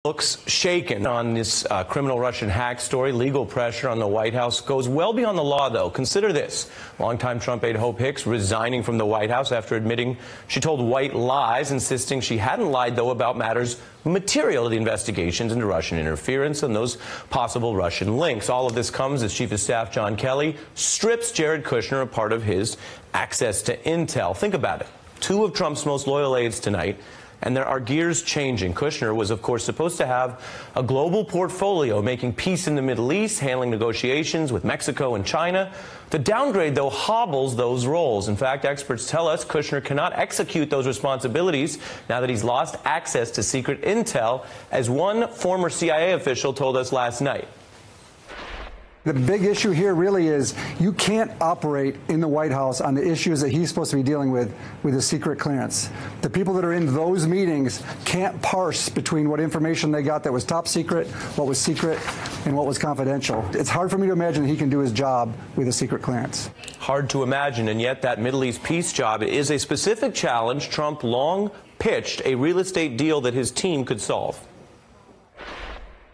Looks shaken on this criminal Russian hack story. Legal pressure on the White House goes well beyond the law, though. Consider this. Longtime Trump aide Hope Hicks resigning from the White House after admitting she told white lies, insisting she hadn't lied, though, about matters material to the investigations into Russian interference and those possible Russian links. All of this comes as Chief of Staff John Kelly strips Jared Kushner of part of his access to intel. Think about it. Two of Trump's most loyal aides tonight. And there are gears changing. Kushner was, of course, supposed to have a global portfolio, making peace in the Middle East, handling negotiations with Mexico and China. The downgrade, though, hobbles those roles. In fact, experts tell us Kushner cannot execute those responsibilities now that he's lost access to secret intel, as one former CIA official told us last night. The big issue here really is you can't operate in the White House on the issues that he's supposed to be dealing with a secret clearance. The people that are in those meetings can't parse between what information they got that was top secret, what was secret, and what was confidential. It's hard for me to imagine that he can do his job with a secret clearance. Hard to imagine, and yet that Middle East peace job is a specific challenge Trump long pitched a real estate deal that his team could solve.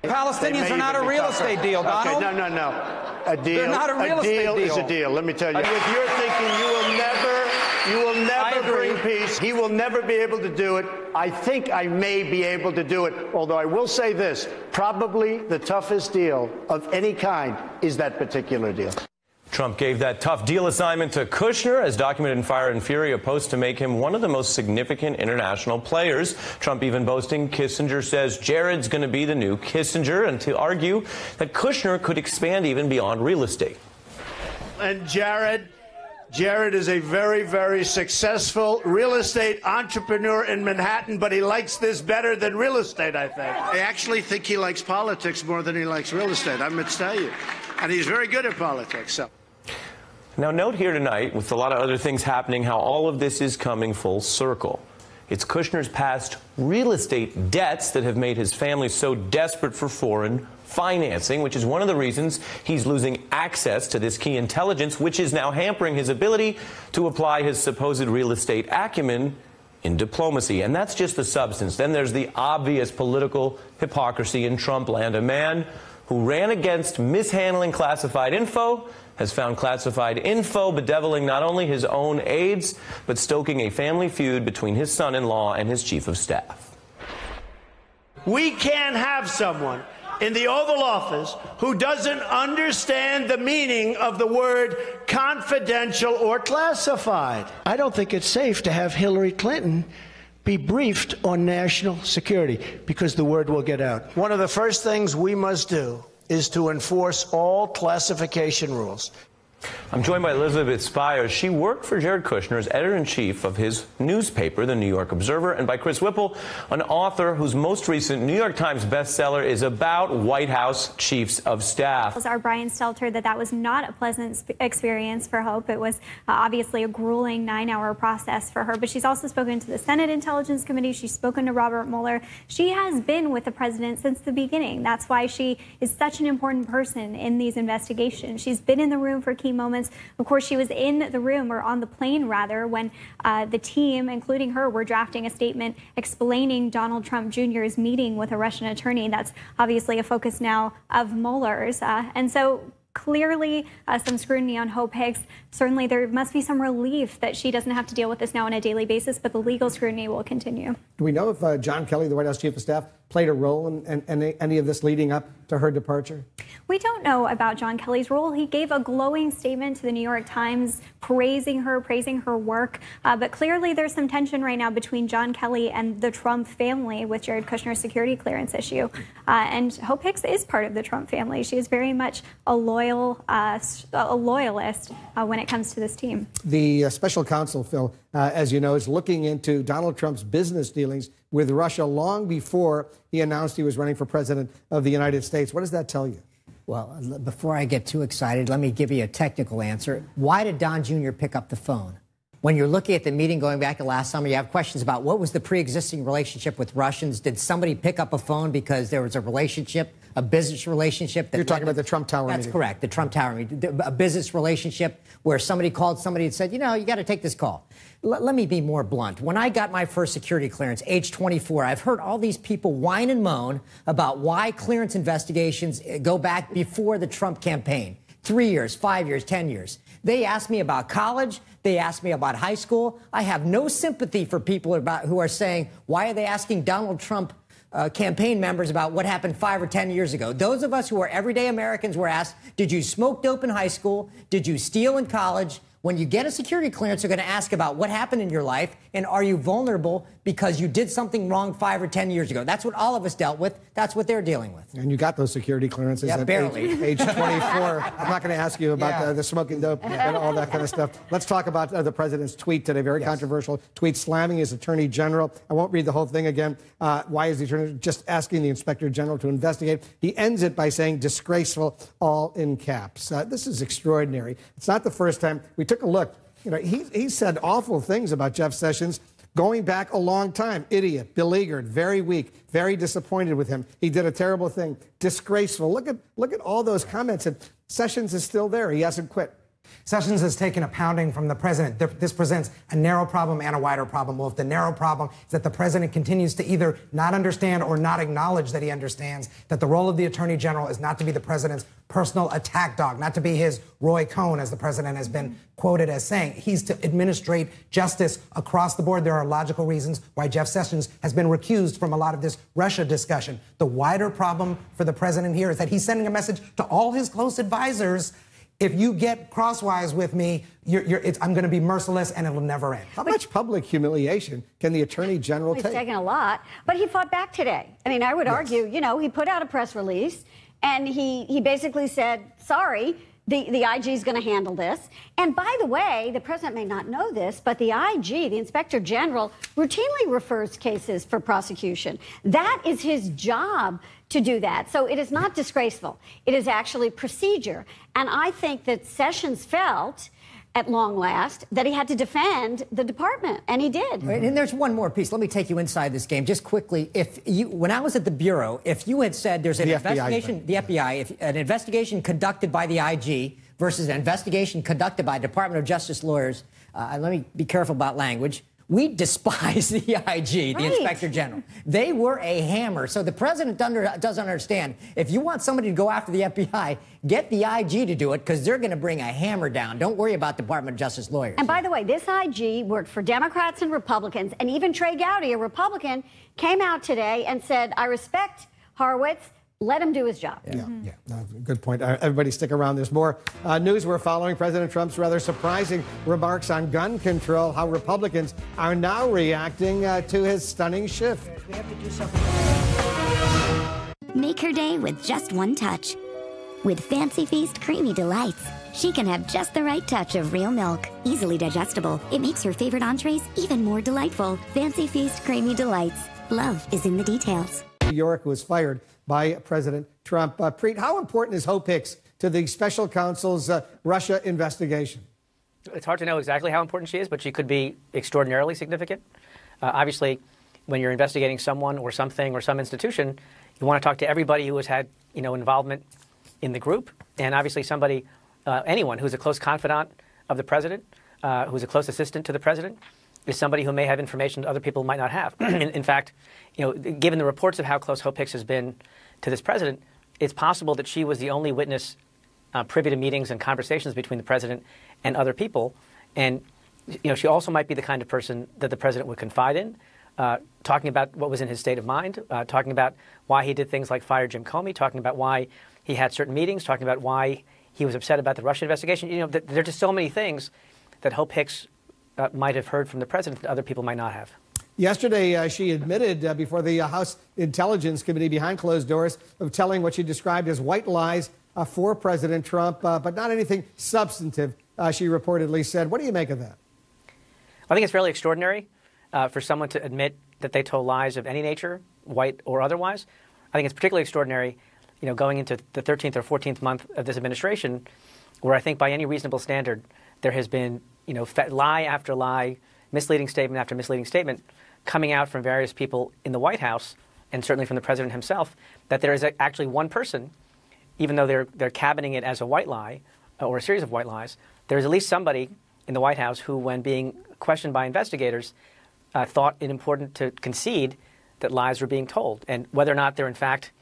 Palestinians are not a real estate deal, Donald. Okay, no. A deal. They're not a real estate deal. Is a deal. Let me tell you. If you're thinking you will never bring peace, he will never be able to do it. I think I may be able to do it. Although I will say this, probably the toughest deal of any kind is that particular deal. Trump gave that tough deal assignment to Kushner, as documented in Fire and Fury, a post to make him one of the most significant international players. Trump even boasting Kissinger says Jared's going to be the new Kissinger, and to argue that Kushner could expand even beyond real estate. And Jared is a very, very successful real estate entrepreneur in Manhattan, but he likes this better than real estate, I think. I actually think he likes politics more than he likes real estate, I'm going to tell you. And he's very good at politics, so. Now, note here tonight, with a lot of other things happening, how all of this is coming full circle. It's Kushner's past real estate debts that have made his family so desperate for foreign financing, which is one of the reasons he's losing access to this key intelligence, which is now hampering his ability to apply his supposed real estate acumen in diplomacy. And that's just the substance. Then there's the obvious political hypocrisy in Trump land. A man who ran against mishandling classified info has found classified info bedeviling not only his own aides, but stoking a family feud between his son-in-law and his chief of staff. We can't have someone in the Oval Office who doesn't understand the meaning of the word confidential or classified. I don't think it's safe to have Hillary Clinton be briefed on national security, because the word will get out. One of the first things we must do is to enforce all classification rules. I'm joined by Elizabeth Spires. She worked for Jared Kushner as editor-in-chief of his newspaper, The New York Observer, and by Chris Whipple, an author whose most recent New York Times bestseller is about White House chiefs of staff. Our Brian Stelter that was not a pleasant experience for Hope. It was obviously a grueling 9-hour process for her, but she's also spoken to the Senate Intelligence Committee. She's spoken to Robert Mueller. She has been with the president since the beginning. That's why she is such an important person in these investigations. She's been in the room for key moments. Of course, she was in the room, or on the plane rather, when the team, including her, were drafting a statement explaining Donald Trump Jr.'s meeting with a Russian attorney. That's obviously a focus now of Mueller's. And so clearly some scrutiny on Hope Hicks. Certainly there must be some relief that she doesn't have to deal with this now on a daily basis, but the legal scrutiny will continue. Do we know if John Kelly, the White House chief of staff, played a role in any of this leading up to her departure? We don't know about John Kelly's role. He gave a glowing statement to the New York Times, praising her work. But clearly there's some tension right now between John Kelly and the Trump family with Jared Kushner's security clearance issue. And Hope Hicks is part of the Trump family. She is very much a loyalist when it comes to this team. The special counsel, Phil, as you know, is looking into Donald Trump's business dealings with Russia long before he announced he was running for president of the United States. What does that tell you? Well, before I get too excited, let me give you a technical answer. Why did Don Jr. pick up the phone? When you're looking at the meeting going back to last summer, you have questions about what was the pre-existing relationship with Russians? Did somebody pick up a phone because there was a relationship, a business relationship? You're talking about the Trump Tower meeting. That's correct, the Trump Tower meeting. A business relationship where somebody called somebody and said, you know, you got to take this call. Let me be more blunt. When I got my first security clearance, age 24, I've heard all these people whine and moan about why clearance investigations go back before the Trump campaign. 3 years, 5 years, 10 years. They asked me about college. They asked me about high school. I have no sympathy for people who are saying, why are they asking Donald Trump campaign members about what happened 5 or 10 years ago? Those of us who are everyday Americans were asked, did you smoke dope in high school? Did you steal in college? When you get a security clearance, they're going to ask about what happened in your life and are you vulnerable because you did something wrong 5 or 10 years ago. That's what all of us dealt with. That's what they're dealing with. And you got those security clearances at barely. age 24. I'm not going to ask you about the smoking dope and all that kind of stuff. Let's talk about the president's tweet today. Very controversial tweet slamming his attorney general. I won't read the whole thing again. Why is the attorney just asking the inspector general to investigate? He ends it by saying disgraceful, all in caps. This is extraordinary. It's not the first time. We took a look. You know, he said awful things about Jeff Sessions going back a long time. Idiot, beleaguered, very weak, very disappointed with him. He did a terrible thing. Disgraceful. Look at all those comments. And Sessions is still there. He hasn't quit. Sessions has taken a pounding from the president. This presents a narrow problem and a wider problem. Well, if the narrow problem is that the president continues to either not understand or not acknowledge that he understands that the role of the attorney general is not to be the president's personal attack dog, not to be his Roy Cohn, as the president has been quoted as saying. He's to administrate justice across the board. There are logical reasons why Jeff Sessions has been recused from a lot of this Russia discussion. The wider problem for the president here is that he's sending a message to all his close advisors. If you get crosswise with me, I'm going to be merciless and it'll never end. How much public humiliation can the attorney general take? He's taken a lot, but he fought back today. I mean, I would argue, you know, he put out a press release and he basically said, sorry, the IG is going to handle this. And by the way, the president may not know this, but the IG, the inspector general, routinely refers cases for prosecution. That is his job to do that. So it is not disgraceful. It is actually procedure. And I think that Sessions felt, at long last, that he had to defend the department, and he did. Right, and there's one more piece. Let me take you inside this game just quickly. When I was at the Bureau, if you had said there's an investigation, the FBI, if an investigation conducted by the IG versus an investigation conducted by Department of Justice lawyers, let me be careful about language. We despise the IG, the Inspector General. They were a hammer. So the president doesn't understand. If you want somebody to go after the FBI, get the IG to do it because they're going to bring a hammer down. Don't worry about Department of Justice lawyers. And by the way, this IG worked for Democrats and Republicans, and even Trey Gowdy, a Republican, came out today and said, I respect Horowitz. Let him do his job. Good point. Everybody stick around. There's more news we're following. President Trump's rather surprising remarks on gun control, how Republicans are now reacting to his stunning shift. We have to do something. Make her day with just one touch. With Fancy Feast Creamy Delights, she can have just the right touch of real milk. Easily digestible, it makes her favorite entrees even more delightful. Fancy Feast Creamy Delights. Love is in the details. New York was fired by President Trump. Preet, how important is Hope Hicks to the special counsel's Russia investigation? It's hard to know exactly how important she is, but she could be extraordinarily significant. Obviously, when you're investigating someone or something or some institution, you want to talk to everybody who has had, involvement in the group, and obviously somebody, anyone who's a close confidant of the president, who's a close assistant to the president, is somebody who may have information that other people might not have. In fact, given the reports of how close Hope Hicks has been to this president, it's possible that she was the only witness privy to meetings and conversations between the president and other people. And she also might be the kind of person that the president would confide in, talking about what was in his state of mind, talking about why he did things like fire Jim Comey, talking about why he had certain meetings, talking about why he was upset about the Russia investigation. There are just so many things that Hope Hicks might have heard from the president that other people might not have. Yesterday, she admitted before the House Intelligence Committee behind closed doors of telling what she described as white lies for President Trump, but not anything substantive, she reportedly said. What do you make of that? I think it's fairly extraordinary for someone to admit that they told lies of any nature, white or otherwise. I think it's particularly extraordinary, going into the 13th or 14th month of this administration, where I think by any reasonable standard, there has been lie after lie, misleading statement after misleading statement coming out from various people in the White House, and certainly from the president himself, that there is actually one person, even though they're cabining it as a white lie or a series of white lies, there's at least somebody in the White House who, when being questioned by investigators, thought it important to concede that lies were being told. And whether or not they're in fact,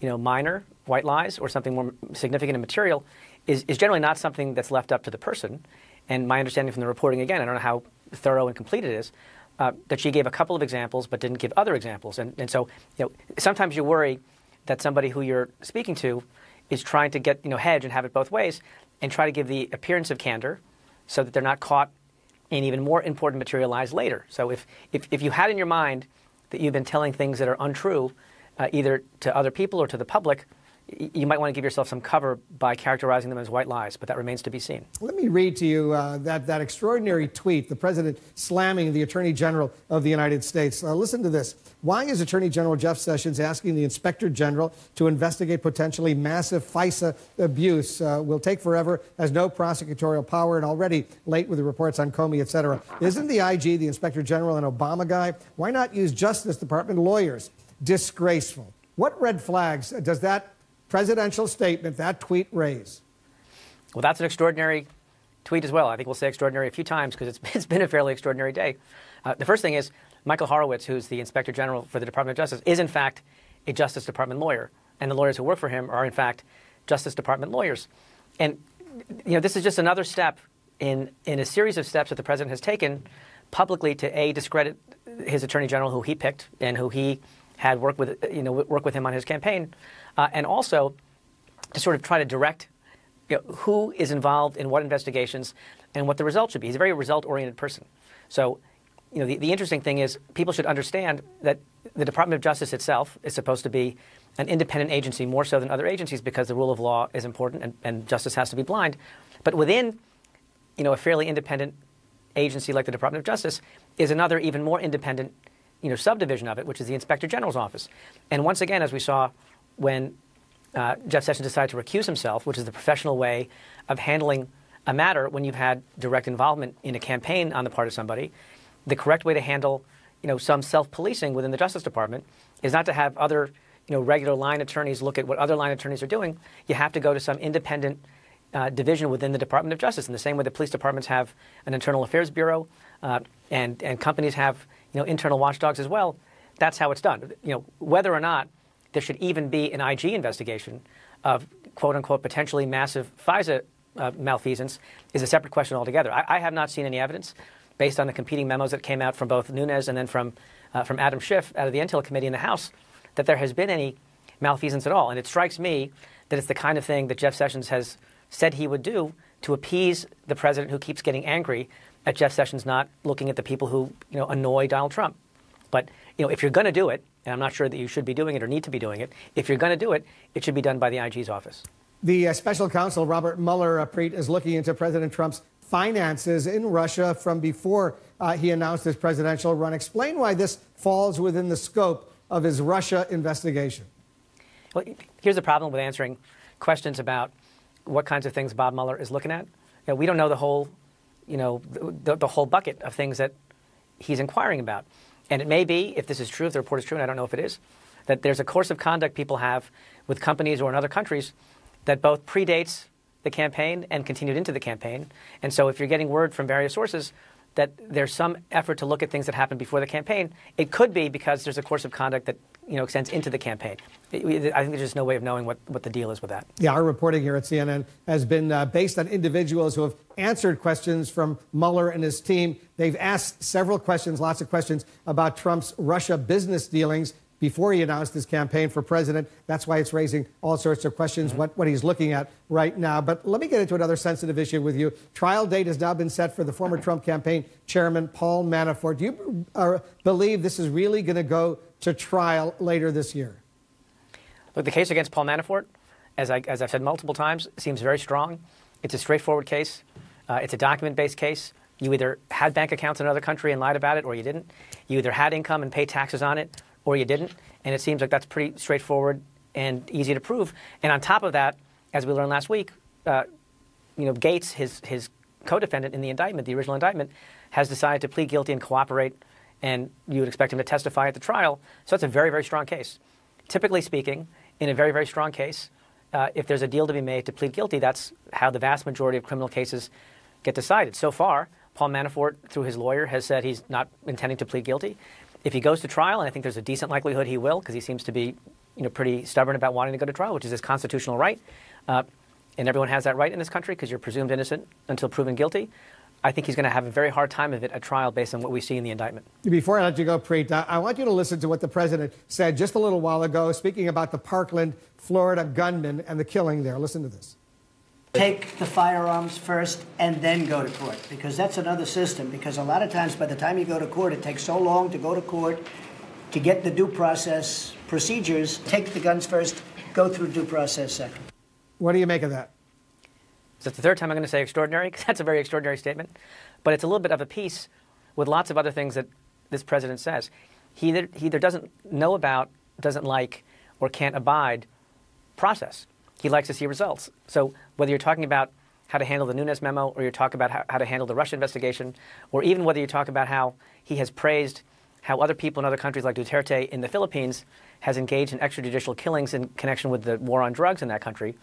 minor white lies or something more significant and material is generally not something that's left up to the person. And my understanding from the reporting, again, I don't know how thorough and complete it is, that she gave a couple of examples but didn't give other examples. And so sometimes you worry that somebody who you're speaking to is trying to get, hedge and have it both ways and try to give the appearance of candor so that they're not caught in even more important material lies later. So if you had in your mind that you've been telling things that are untrue, either to other people or to the public, you might want to give yourself some cover by characterizing them as white lies, but that remains to be seen. Let me read to you that extraordinary tweet, the president slamming the Attorney General of the United States. Listen to this. Why is Attorney General Jeff Sessions asking the Inspector General to investigate potentially massive FISA abuse? Will take forever, has no prosecutorial power, and already late with the reports on Comey, et cetera. Isn't the IG, the Inspector General, an Obama guy? Why not use Justice Department lawyers? Disgraceful. What red flags does that presidential statement, that tweet, raise? Well, that's an extraordinary tweet as well. I think we'll say extraordinary a few times because it's been a fairly extraordinary day. The first thing is Michael Horowitz, who's the Inspector General for the Department of Justice, is in fact a Justice Department lawyer. And the lawyers who work for him are in fact Justice Department lawyers. And this is just another step in a series of steps that the president has taken publicly to discredit his Attorney General who he picked and who he had work with him on his campaign, and also to sort of try to direct who is involved in what investigations and what the results should be. He's a very result-oriented person. So, the interesting thing is people should understand that the Department of Justice itself is supposed to be an independent agency more so than other agencies because the rule of law is important and justice has to be blind. But within, a fairly independent agency like the Department of Justice is another even more independent subdivision of it, which is the Inspector General's office. And once again, as we saw when Jeff Sessions decided to recuse himself, which is the professional way of handling a matter when you've had direct involvement in a campaign on the part of somebody, the correct way to handle, some self-policing within the Justice Department is not to have other, regular line attorneys look at what other line attorneys are doing. You have to go to some independent division within the Department of Justice, in the same way that police departments have an internal affairs bureau and companies have internal watchdogs as well. That's how it's done. Whether or not there should even be an IG investigation of quote unquote potentially massive FISA malfeasance is a separate question altogether. I have not seen any evidence based on the competing memos that came out from both Nunes and then from Adam Schiff out of the Intel Committee in the House that there has been any malfeasance at all. And it strikes me that it's the kind of thing that Jeff Sessions has said he would do to appease the president who keeps getting angry at Jeff Sessions not looking at the people who annoy Donald Trump. But if you're going to do it, and I'm not sure that you should be doing it or need to be doing it, if you're going to do it, it should be done by the IG's office. The special counsel, Robert Mueller, Preet, is looking into President Trump's finances in Russia from before he announced his presidential run. Explain why this falls within the scope of his Russia investigation. Well, here's the problem with answering questions about what kinds of things Bob Mueller is looking at. We don't know the whole, the whole bucket of things that he's inquiring about. And it may be, if this is true, if the report is true, and I don't know if it is, that there's a course of conduct people have with companies or in other countries that both predates the campaign and continued into the campaign. And so if you're getting word from various sources that there's some effort to look at things that happened before the campaign, it could be because there's a course of conduct that extends into the campaign. I think there's just no way of knowing what the deal is with that. Yeah, our reporting here at CNN has been based on individuals who have answered questions from Mueller and his team. They've asked several questions, lots of questions about Trump's Russia business dealings before he announced his campaign for president. That's why it's raising all sorts of questions, what he's looking at right now. But let me get into another sensitive issue with you. Trial date has now been set for the former Trump campaign chairman, Paul Manafort. Do you believe this is really going to go to trial later this year? Look, the case against Paul Manafort, as I've said multiple times, seems very strong. It's a straightforward case. It's a document-based case. You either had bank accounts in another country and lied about it, or you didn't. You either had income and paid taxes on it, or you didn't. And it seems like that's pretty straightforward and easy to prove. And on top of that, as we learned last week, Gates, his co-defendant in the indictment, the original indictment, has decided to plead guilty and cooperate, and you would expect him to testify at the trial. So that's a very, very strong case. Typically speaking, in a very, very strong case, if there's a deal to be made to plead guilty, that's how the vast majority of criminal cases get decided. So far, Paul Manafort, through his lawyer, has said he's not intending to plead guilty. If he goes to trial, and I think there's a decent likelihood he will, because he seems to be pretty stubborn about wanting to go to trial, which is his constitutional right, and everyone has that right in this country because you're presumed innocent until proven guilty. I think he's going to have a very hard time of it at trial based on what we see in the indictment. Before I let you go, Preet, I want you to listen to what the president said just a little while ago, speaking about the Parkland, Florida gunman and the killing there. Listen to this. Take the firearms first and then go to court, because that's another system. Because a lot of times by the time you go to court, it takes so long to go to court to get the due process procedures. Take the guns first, go through due process second. What do you make of that? So it's the third time I'm going to say extraordinary, because that's a very extraordinary statement. But it's a little bit of a piece with lots of other things that this president says. He either doesn't know about, doesn't like, or can't abide process. He likes to see results. So whether you're talking about how to handle the Nunes memo, or you're talking about how to handle the Russia investigation, or even whether you talk about how he has praised how other people in other countries like Duterte in the Philippines has engaged in extrajudicial killings in connection with the war on drugs in that country,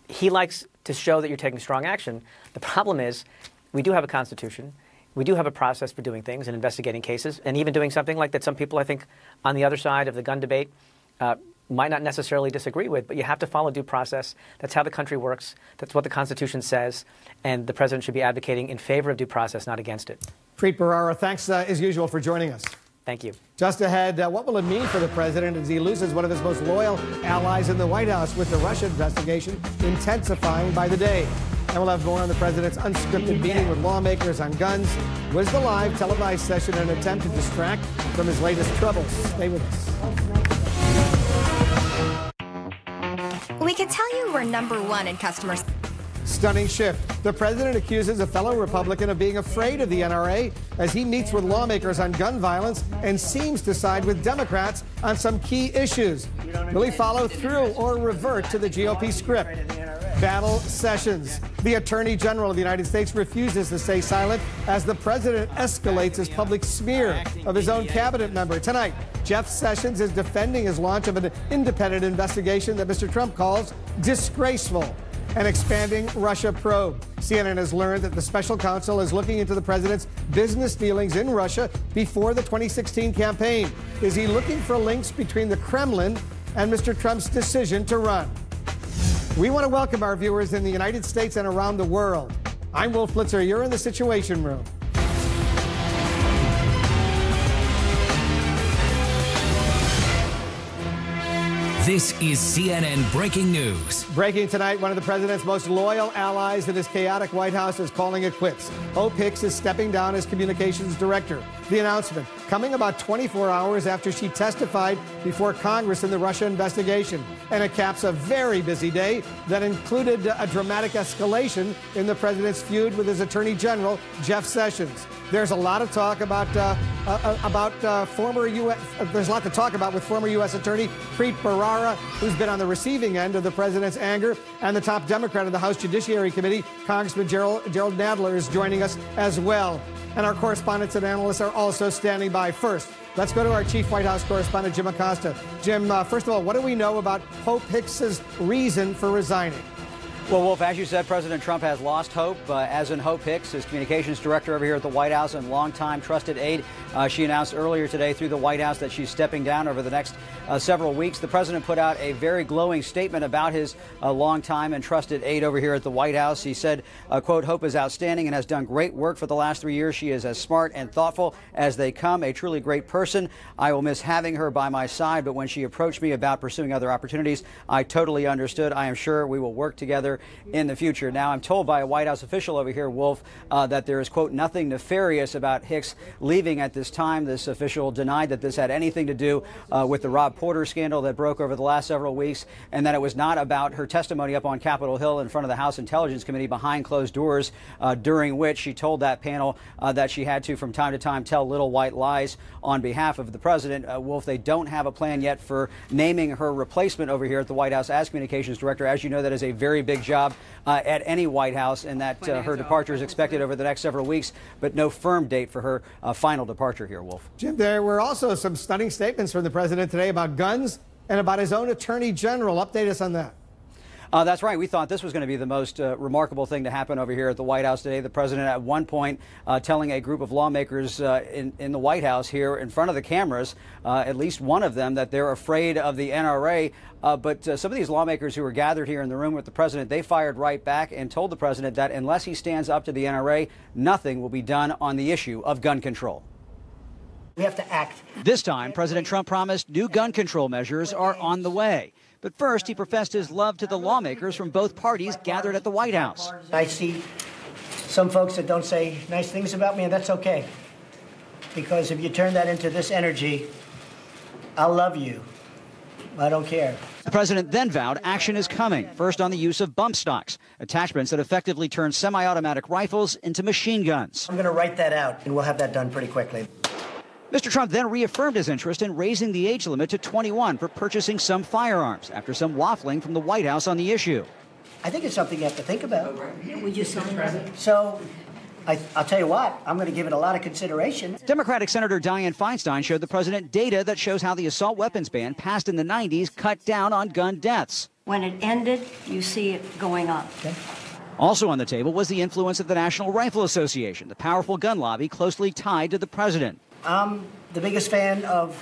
he likes to show that you're taking strong action. The problem is we do have a constitution. We do have a process for doing things and investigating cases, and even doing something like that some people, I think, on the other side of the gun debate might not necessarily disagree with, but you have to follow due process. That's how the country works. That's what the Constitution says, and the president should be advocating in favor of due process, not against it. Preet Bharara, thanks as usual for joining us. Thank you. Just ahead, what will it mean for the president as he loses one of his most loyal allies in the White House, with the Russia investigation intensifying by the day? And we'll have more on the president's unscripted meeting with lawmakers on guns. Was the live televised session an attempt to distract from his latest troubles? Stay with us. We can tell you we're #1 in customers. Stunning shift. The president accuses a fellow Republican of being afraid of the NRA as he meets with lawmakers on gun violence and seems to side with Democrats on some key issues. Will he follow through or revert to the GOP script? Battle sessions. The Attorney General of the United States refuses to stay silent as the president escalates his public smear of his own cabinet member. Tonight, Jeff Sessions is defending his launch of an independent investigation that Mr. Trump calls disgraceful. An expanding Russia probe. CNN has learned that the special counsel is looking into the president's business dealings in Russia before the 2016 campaign. Is he looking for links between the Kremlin and Mr. Trump's decision to run? We want to welcome our viewers in the United States and around the world. I'm Wolf Blitzer. You're in the Situation Room. This is CNN Breaking News. Breaking tonight, one of the president's most loyal allies in his chaotic White House is calling it quits. Hope Hicks is stepping down as communications director. The announcement coming about 24 hours after she testified before Congress in the Russia investigation. And it caps a very busy day that included a dramatic escalation in the president's feud with his attorney general, Jeff Sessions. There's a lot of talk about former U.S. There's a lot to talk about with former U.S. Attorney Preet Bharara, who's been on the receiving end of the president's anger, and the top Democrat of the House Judiciary Committee, Congressman Gerald Nadler, is joining us as well. And our correspondents and analysts are also standing by. First, let's go to our chief White House correspondent, Jim Acosta. Jim, first of all, what do we know about Hope Hicks's reason for resigning? Well, Wolf, as you said, President Trump has lost hope, as in Hope Hicks, his communications director over here at the White House and longtime trusted aide. She announced earlier today through the White House that she's stepping down over the next several weeks. The president put out a very glowing statement about his longtime and trusted aide over here at the White House. He said, quote, Hope is outstanding and has done great work for the last 3 years. She is as smart and thoughtful as they come, a truly great person. I will miss having her by my side, but when she approached me about pursuing other opportunities, I totally understood. I am sure we will work together in the future. Now, I'm told by a White House official over here, Wolf, that there is, quote, nothing nefarious about Hicks leaving at this time. This official denied that this had anything to do with the Rob reporter scandal that broke over the last several weeks, and that it was not about her testimony up on Capitol Hill in front of the House Intelligence Committee behind closed doors, during which she told that panel that she had to, from time to time, tell little white lies on behalf of the president. Wolf, they don't have a plan yet for naming her replacement over here at the White House as communications director. As you know, that is a very big job at any White House, and that her departure is expected over the next several weeks, but no firm date for her final departure here, Wolf. Jim, there were also some stunning statements from the president today about guns and about his own attorney general. Update us on that. That's right. We thought this was going to be the most remarkable thing to happen over here at the White House today. The president at one point telling a group of lawmakers in the White House here in front of the cameras, at least one of them, that they're afraid of the NRA. But some of these lawmakers who were gathered here in the room with the president, they fired right back and told the president that unless he stands up to the NRA, nothing will be done on the issue of gun control. We have to act. This time, President Trump promised new gun control measures are on the way. But first, he professed his love to the lawmakers from both parties gathered at the White House. I see some folks that don't say nice things about me, and that's okay. Because if you turn that into this energy, I'll love you. I don't care. The president then vowed action is coming, first on the use of bump stocks, attachments that effectively turn semi-automatic rifles into machine guns. I'm going to write that out, and we'll have that done pretty quickly. Mr. Trump then reaffirmed his interest in raising the age limit to 21 for purchasing some firearms after some waffling from the White House on the issue. I think it's something you have to think about. We just saw the president. So I'll tell you what, I'm going to give it a lot of consideration. Democratic Senator Dianne Feinstein showed the president data that shows how the assault weapons ban passed in the 90s cut down on gun deaths. When it ended, you see it going up. Okay. Also on the table was the influence of the National Rifle Association, the powerful gun lobby closely tied to the president. I'm the biggest fan of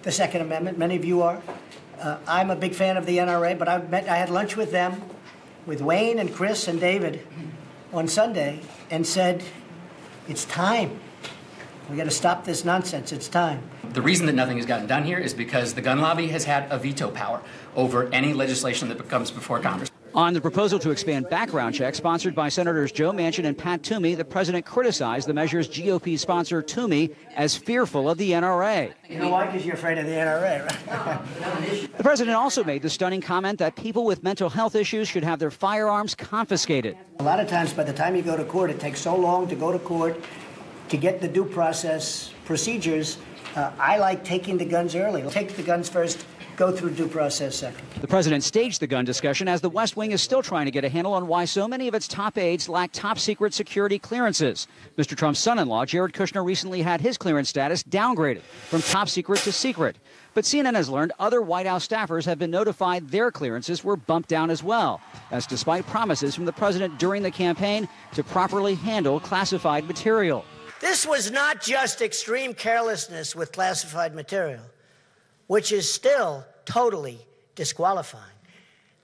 the Second Amendment. Many of you are. I'm a big fan of the NRA, but I had lunch with them, with Wayne and Chris and David on Sunday, and said, it's time. We got to stop this nonsense. It's time. The reason that nothing has gotten done here is because the gun lobby has had a veto power over any legislation that comes before Congress. On the proposal to expand background checks sponsored by Senators Joe Manchin and Pat Toomey, the president criticized the measure's GOP sponsor Toomey as fearful of the NRA. You know why? Because you're afraid of the NRA, right? The president also made the stunning comment that people with mental health issues should have their firearms confiscated. A lot of times, by the time you go to court, it takes so long to go to court to get the due process procedures. I like taking the guns early. Take the guns first, go through due process second. The president staged the gun discussion as the West Wing is still trying to get a handle on why so many of its top aides lack top-secret security clearances. Mr. Trump's son-in-law, Jared Kushner, recently had his clearance status downgraded from top secret to secret. But CNN has learned other White House staffers have been notified their clearances were bumped down as well. That's despite promises from the president during the campaign to properly handle classified material. This was not just extreme carelessness with classified material, which is still totally disqualifying.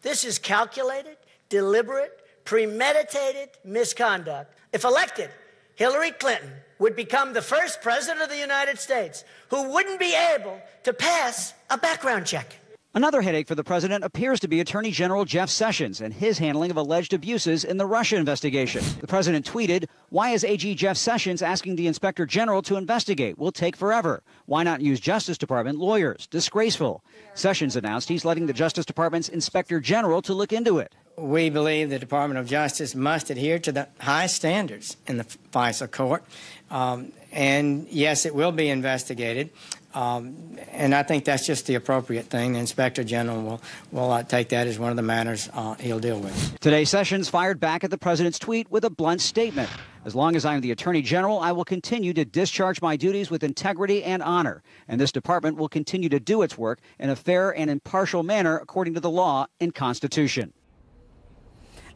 This is calculated, deliberate, premeditated misconduct. If elected, Hillary Clinton would become the first president of the United States who wouldn't be able to pass a background check. Another headache for the president appears to be Attorney General Jeff Sessions and his handling of alleged abuses in the Russia investigation. The president tweeted, "Why is AG Jeff Sessions asking the Inspector General to investigate? Will take forever. Why not use Justice Department lawyers? Disgraceful." Sessions announced he's letting the Justice Department's Inspector General to look into it. We believe the Department of Justice must adhere to the highest standards in the FISA court. And yes, it will be investigated. And I think that's just the appropriate thing. The Inspector General will take that as one of the matters he'll deal with. Today, Sessions fired back at the president's tweet with a blunt statement. "As long as I'm the Attorney General, I will continue to discharge my duties with integrity and honor. And this department will continue to do its work in a fair and impartial manner according to the law and Constitution."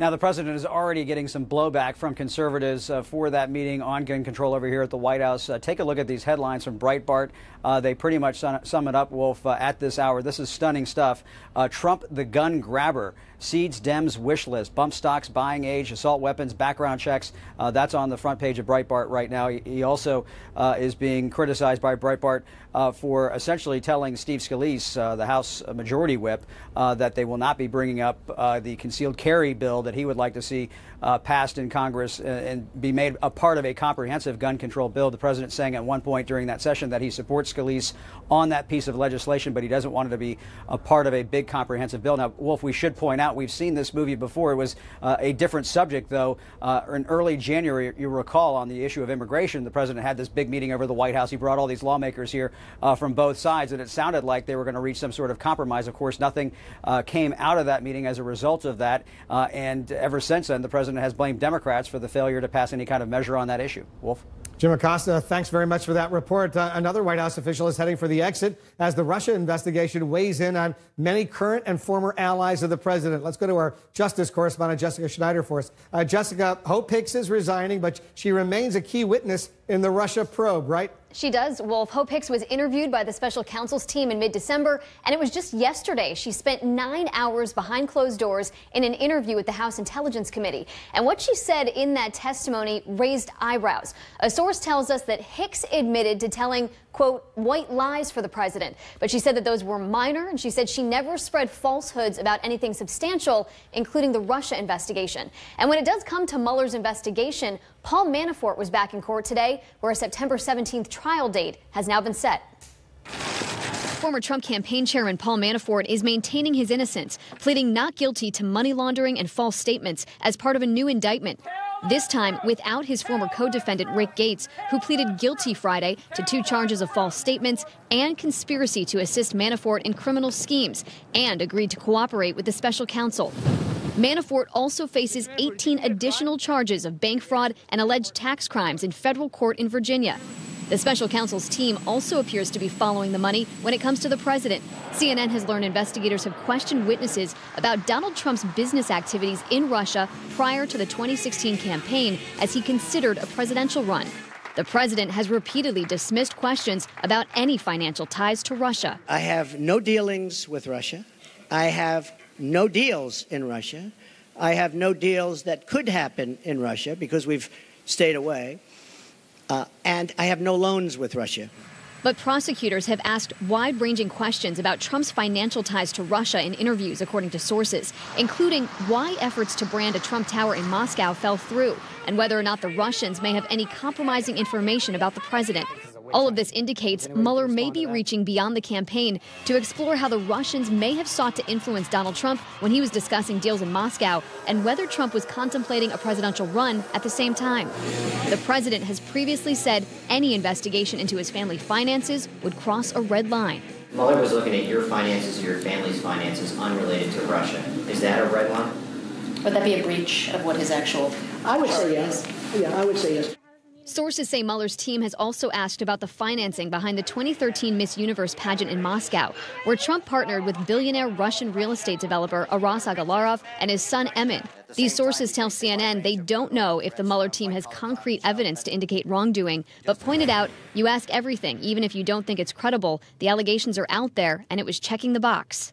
Now, the president is already getting some blowback from conservatives for that meeting on gun control over here at the White House. Take a look at these headlines from Breitbart. They pretty much sum it up, Wolf, at this hour. This is stunning stuff. Trump, the gun grabber, seeds Dems' wish list, bump stocks, buying age, assault weapons, background checks. That's on the front page of Breitbart right now. He also is being criticized by Breitbart for essentially telling Steve Scalise, the House Majority Whip, that they will not be bringing up the concealed carry bill bill that he would like to see passed in Congress and be made a part of a comprehensive gun control bill. The president saying at one point during that session that he supports Scalise on that piece of legislation, but he doesn't want it to be a part of a big comprehensive bill. Now, Wolf, we should point out we've seen this movie before. It was a different subject, though. In early January, you recall, on the issue of immigration, the president had this big meeting over the White House. He brought all these lawmakers here from both sides, and it sounded like they were going to reach some sort of compromise. Of course, nothing came out of that meeting as a result of that, and ever since then, the president has blamed Democrats for the failure to pass any kind of measure on that issue. Wolf? Jim Acosta, thanks very much for that report. Another White House official is heading for the exit as the Russia investigation weighs in on many current and former allies of the president. Let's go to our justice correspondent, Jessica Schneider, for us. Jessica, Hope Hicks is resigning, but she remains a key witness in the Russia probe, right? She does, Wolf. Hope Hicks was interviewed by the special counsel's team in mid-December, and it was just yesterday she spent 9 hours behind closed doors in an interview with the House Intelligence Committee. And what she said in that testimony raised eyebrows. A source tells us that Hicks admitted to telling, quote, white lies for the president. But she said that those were minor, and she said she never spread falsehoods about anything substantial, including the Russia investigation. And when it does come to Mueller's investigation, Paul Manafort was back in court today, where a September 17th trial date has now been set. Former Trump campaign chairman Paul Manafort is maintaining his innocence, pleading not guilty to money laundering and false statements as part of a new indictment. This time without his former co-defendant Rick Gates, who pleaded guilty Friday to 2 charges of false statements and conspiracy to assist Manafort in criminal schemes, and agreed to cooperate with the special counsel. Manafort also faces 18 additional charges of bank fraud and alleged tax crimes in federal court in Virginia. The special counsel's team also appears to be following the money when it comes to the president. CNN has learned investigators have questioned witnesses about Donald Trump's business activities in Russia prior to the 2016 campaign as he considered a presidential run. The president has repeatedly dismissed questions about any financial ties to Russia. I have no dealings with Russia. I have no deals in Russia. I have no deals that could happen in Russia because we've stayed away. And I have no loans with Russia. But prosecutors have asked wide-ranging questions about Trump's financial ties to Russia in interviews, according to sources, including why efforts to brand a Trump tower in Moscow fell through and whether or not the Russians may have any compromising information about the president. All of this indicates Mueller may be reaching beyond the campaign to explore how the Russians may have sought to influence Donald Trump when he was discussing deals in Moscow and whether Trump was contemplating a presidential run at the same time. The president has previously said any investigation into his family finances would cross a red line. Mueller was looking at your finances or your family's finances unrelated to Russia. Is that a red line? Would that be a breach of what his actual... I would say yes. Yeah, I would say yes. Sources say Mueller's team has also asked about the financing behind the 2013 Miss Universe pageant in Moscow, where Trump partnered with billionaire Russian real estate developer Aras Agalarov and his son Emin. These sources tell CNN they don't know if the Mueller team has concrete evidence to indicate wrongdoing, but pointed out you ask everything, even if you don't think it's credible. The allegations are out there, and it was checking the box.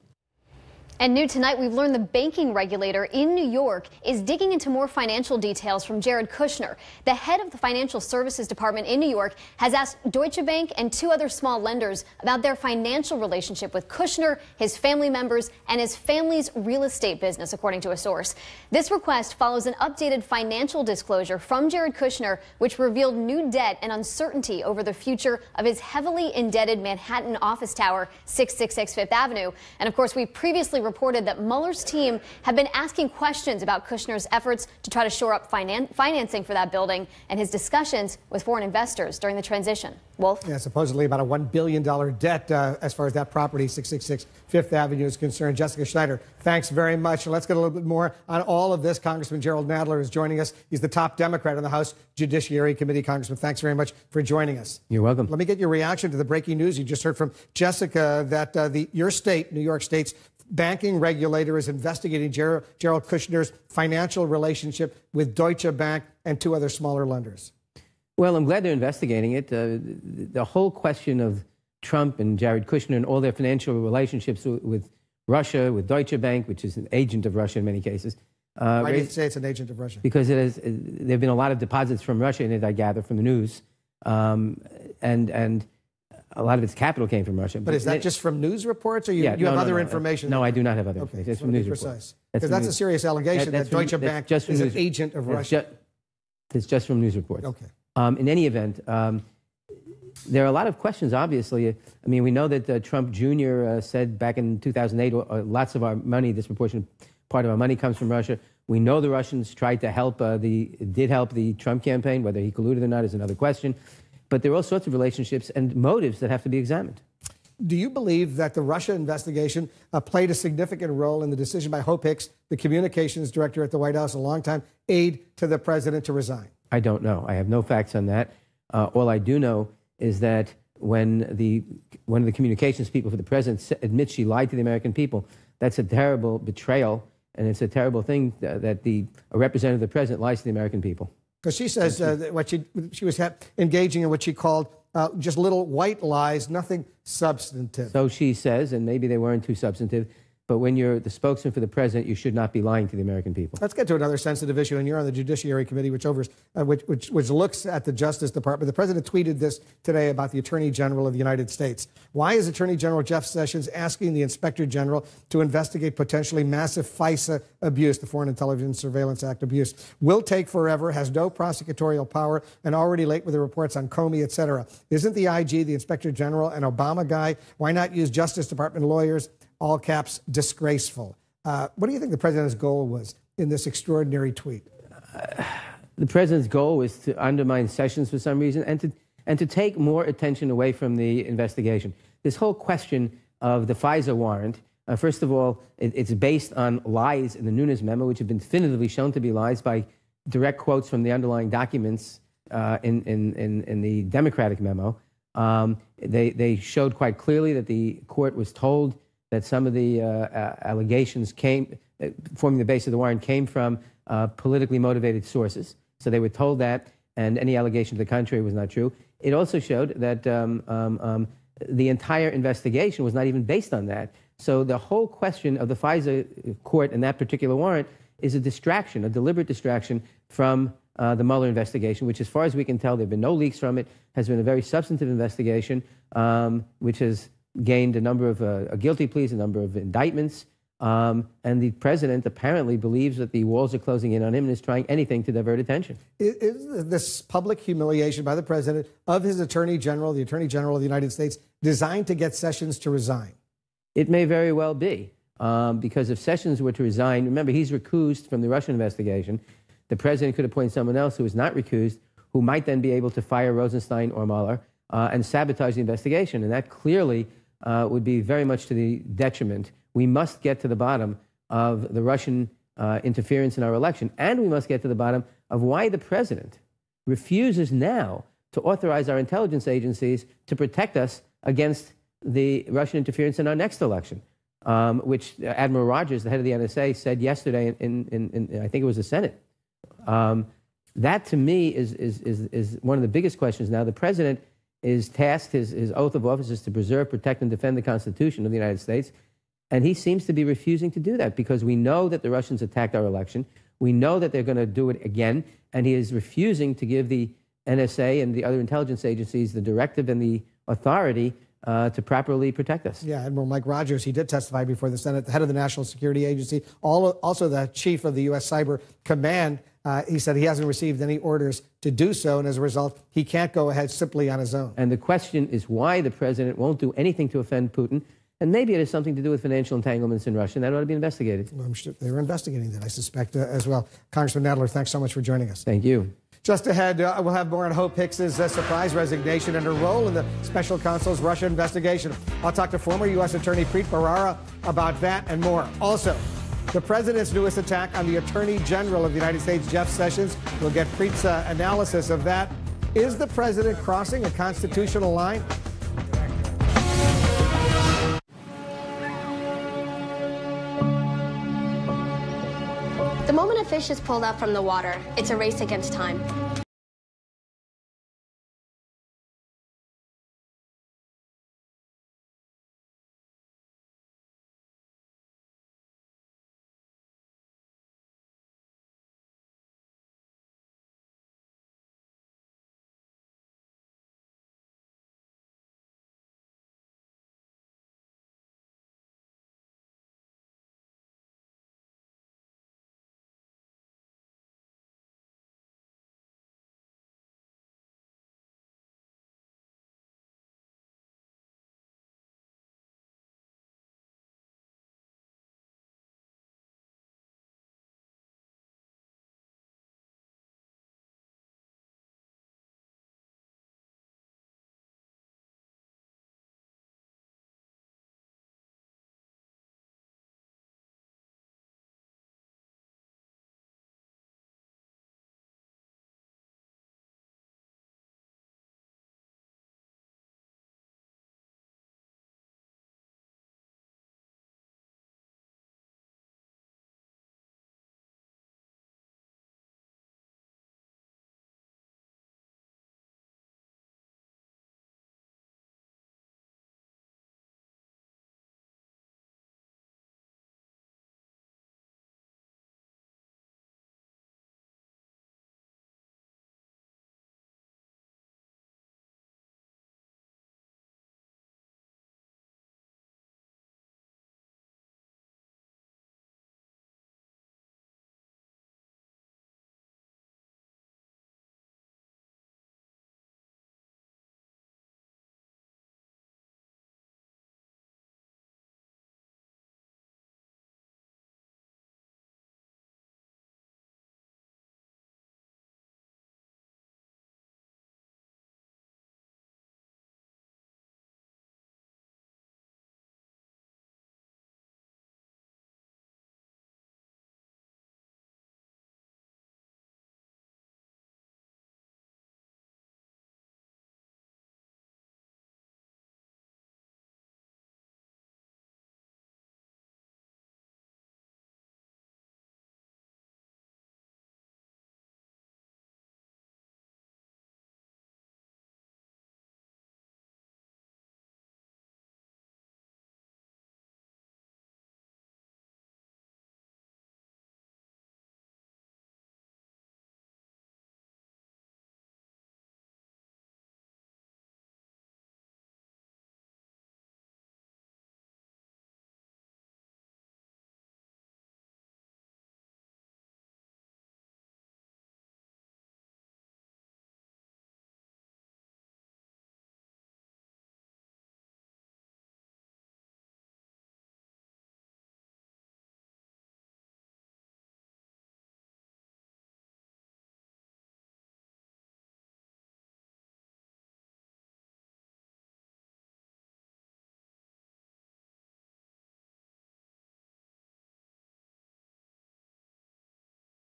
And new tonight, we've learned the banking regulator in New York is digging into more financial details from Jared Kushner. The head of the Financial Services Department in New York has asked Deutsche Bank and 2 other small lenders about their financial relationship with Kushner, his family members, and his family's real estate business, according to a source. This request follows an updated financial disclosure from Jared Kushner, which revealed new debt and uncertainty over the future of his heavily indebted Manhattan office tower, 666 Fifth Avenue. And of course, we previously reported that Mueller's team have been asking questions about Kushner's efforts to try to shore up financing for that building and his discussions with foreign investors during the transition. Wolf? Yeah, supposedly about a $1 billion debt as far as that property, 666 Fifth Avenue, is concerned. Jessica Schneider, thanks very much. And let's get a little bit more on all of this. Congressman Gerald Nadler is joining us. He's the top Democrat on the House Judiciary Committee. Congressman, thanks very much for joining us. You're welcome. Let me get your reaction to the breaking news you just heard from Jessica that your state, New York State's banking regulator, is investigating Jared Kushner's financial relationship with Deutsche Bank and 2 other smaller lenders. Well, I'm glad they're investigating it. The whole question of Trump and Jared Kushner and all their financial relationships with Russia, with Deutsche Bank, which is an agent of Russia in many cases. Why do you say it's an agent of Russia? Because there have been a lot of deposits from Russia in it, I gather, from the news. And a lot of its capital came from Russia. But is that just from news reports, or you have other information? No, I do not have other information. It's from news reports. Because that's a serious allegation that Deutsche Bank is an agent of Russia. It's just from news reports. Okay. In any event, there are a lot of questions, obviously. I mean, we know that Trump Jr. Said back in 2008, lots of our money, disproportionate part of our money comes from Russia. We know the Russians tried to help did help the Trump campaign. Whether he colluded or not is another question. But there are all sorts of relationships and motives that have to be examined. Do you believe that the Russia investigation played a significant role in the decision by Hope Hicks, the communications director at the White House, a longtime aide to the president, to resign? I don't know. I have no facts on that. All I do know is that when one of the communications people for the president admits she lied to the American people, that's a terrible betrayal, and it's a terrible thing that a representative of the president lies to the American people. Because she says that she was engaging in what she called just little white lies, nothing substantive. So she says, and maybe they weren't too substantive, but when you're the spokesman for the president, you should not be lying to the American people. Let's get to another sensitive issue, and you're on the Judiciary Committee, which looks at the Justice Department. The president tweeted this today about the Attorney General of the United States. Why is Attorney General Jeff Sessions asking the Inspector General to investigate potentially massive FISA abuse, the Foreign Intelligence Surveillance Act abuse? Will take forever, has no prosecutorial power, and already late with the reports on Comey, et cetera. Isn't the IG, the Inspector General, an Obama guy? Why not use Justice Department lawyers? All caps, disgraceful. What do you think the president's goal was in this extraordinary tweet? The president's goal was to undermine Sessions for some reason and to take more attention away from the investigation. This whole question of the FISA warrant, first of all, it's based on lies in the Nunes memo, which have been definitively shown to be lies by direct quotes from the underlying documents in the Democratic memo. They showed quite clearly that the court was told that some of the allegations forming the base of the warrant came from politically motivated sources. So they were told that, and any allegation to the contrary was not true. It also showed that the entire investigation was not even based on that. So the whole question of the FISA court and that particular warrant is a distraction, a deliberate distraction from the Mueller investigation, which, as far as we can tell, there have been no leaks from it, has been a very substantive investigation, which has gained a number of guilty pleas, a number of indictments, and the president apparently believes that the walls are closing in on him and is trying anything to divert attention. Is this public humiliation by the president of his attorney general, the Attorney General of the United States, designed to get Sessions to resign? It may very well be, because if Sessions were to resign, remember, he's recused from the Russian investigation. The president could appoint someone else who is not recused, who might then be able to fire Rosenstein or Mueller and sabotage the investigation, and that clearly would be very much to the detriment. We must get to the bottom of the Russian interference in our election, and we must get to the bottom of why the president refuses now to authorize our intelligence agencies to protect us against the Russian interference in our next election, which Admiral Rogers, the head of the NSA, said yesterday in I think it was the Senate. That, to me, is one of the biggest questions now. The president is tasked, his oath of office is to preserve, protect, and defend the Constitution of the United States. And he seems to be refusing to do that because we know that the Russians attacked our election. We know that they're going to do it again. And he is refusing to give the NSA and the other intelligence agencies the directive and the authority to properly protect us. Yeah, Admiral Mike Rogers, he did testify before the Senate, the head of the National Security Agency, also the chief of the U.S. Cyber Command. He said he hasn't received any orders to do so, and as a result, he can't go ahead simply on his own. And the question is why the president won't do anything to offend Putin, and maybe it has something to do with financial entanglements in Russia, and that ought to be investigated. Well, I'm sure they were investigating that, I suspect, as well. Congressman Nadler, thanks so much for joining us. Thank you. Just ahead, we'll have more on Hope Hicks's surprise resignation and her role in the special counsel's Russia investigation. I'll talk to former U.S. Attorney Preet Bharara about that and more. Also, the president's newest attack on the Attorney General of the United States, Jeff Sessions. We'll get Preet's analysis of that. Is the president crossing a constitutional line? The moment a fish is pulled up from the water, it's a race against time.